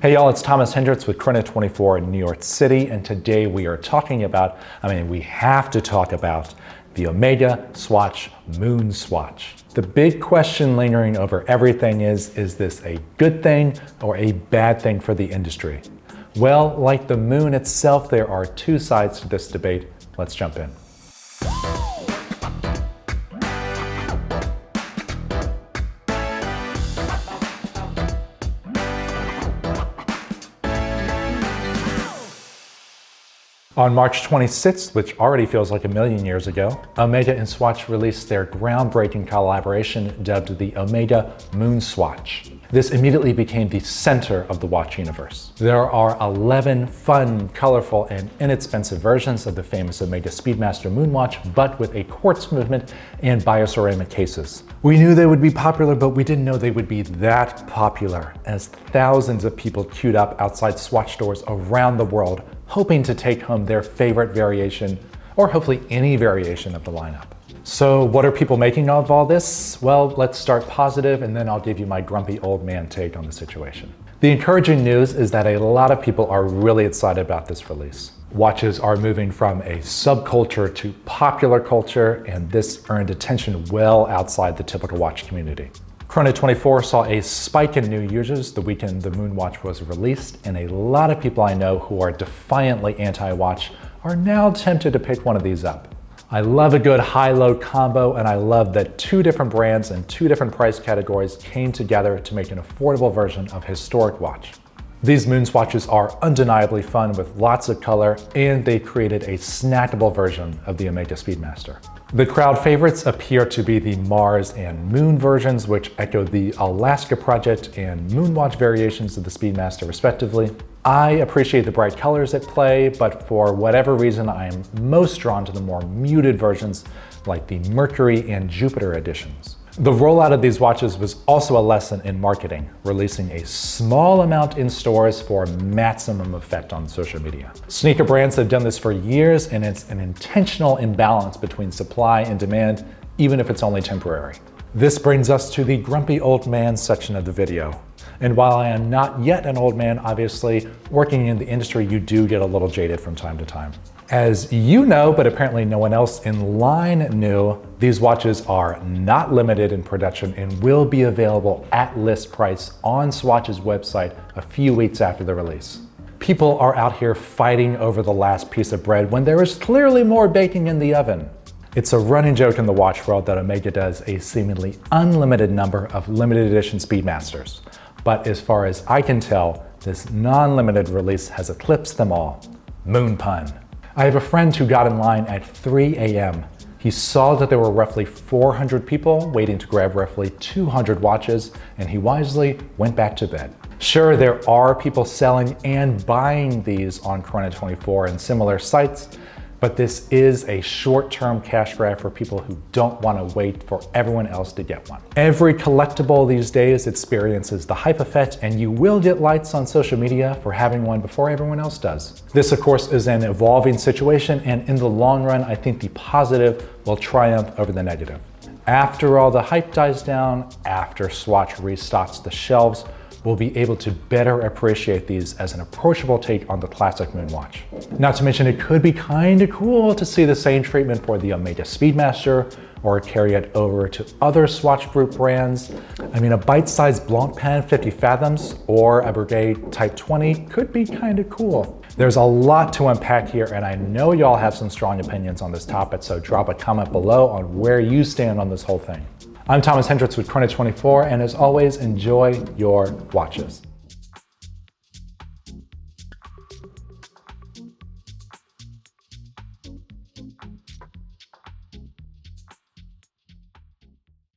Hey y'all, it's Thomas Hendricks with Chrono24 in New York City, and today we are talking about, we have to talk about the Omega Swatch MoonSwatch. The big question lingering over everything is this a good thing or a bad thing for the industry? Well, like the moon itself, there are two sides to this debate. Let's jump in. On March 26th, which already feels like a million years ago, Omega and Swatch released their groundbreaking collaboration dubbed the Omega MoonSwatch. This immediately became the center of the watch universe. There are 11 fun, colorful, and inexpensive versions of the famous Omega Speedmaster Moonwatch, but with a quartz movement and bioceramic cases. We knew they would be popular, but we didn't know they would be that popular, as thousands of people queued up outside Swatch stores around the world, hoping to take home their favorite variation, or hopefully any variation of the lineup. So what are people making of all this? Well, let's start positive, and then I'll give you my grumpy old man take on the situation. The encouraging news is that a lot of people are really excited about this release. Watches are moving from a subculture to popular culture, and this earned attention well outside the typical watch community. Chrono24 saw a spike in new users the weekend the Moonwatch was released, and a lot of people I know who are defiantly anti-watch are now tempted to pick one of these up. I love a good high-low combo, and I love that two different brands and two different price categories came together to make an affordable version of historic watch. These MoonSwatches are undeniably fun with lots of color, and they created a snackable version of the Omega Speedmaster. The crowd favorites appear to be the Mars and Moon versions, which echo the Alaska Project and Moonwatch variations of the Speedmaster respectively. I appreciate the bright colors at play, but for whatever reason I am most drawn to the more muted versions like the Mercury and Jupiter editions. The rollout of these watches was also a lesson in marketing, releasing a small amount in stores for maximum effect on social media. Sneaker brands have done this for years, and it's an intentional imbalance between supply and demand, even if it's only temporary. This brings us to the grumpy old man section of the video. And while I am not yet an old man, obviously, working in the industry, you do get a little jaded from time to time. As you know, but apparently no one else in line knew, these watches are not limited in production and will be available at list price on Swatch's website a few weeks after the release. People are out here fighting over the last piece of bread when there is clearly more baking in the oven. It's a running joke in the watch world that Omega does a seemingly unlimited number of limited edition Speedmasters. But as far as I can tell, this non-limited release has eclipsed them all. Moon pun. I have a friend who got in line at 3 a.m. He saw that there were roughly 400 people waiting to grab roughly 200 watches, and he wisely went back to bed. Sure, there are people selling and buying these on Chrono24 and similar sites, but this is a short-term cash grab for people who don't want to wait for everyone else to get one. Every collectible these days experiences the hype effect, and you will get likes on social media for having one before everyone else does. This, of course, is an evolving situation, and in the long run, I think the positive will triumph over the negative. After all the hype dies down, after Swatch restocks the shelves, we'll be able to better appreciate these as an approachable take on the classic Moonwatch. Not to mention, it could be kinda cool to see the same treatment for the Omega Speedmaster, or carry it over to other Swatch Group brands. A bite-sized Blancpain 50 Fathoms or a Breguet Type 20 could be kinda cool. There's a lot to unpack here, and I know y'all have some strong opinions on this topic, so drop a comment below on where you stand on this whole thing. I'm Thomas Hendricks with Chrono24, and as always, enjoy your watches.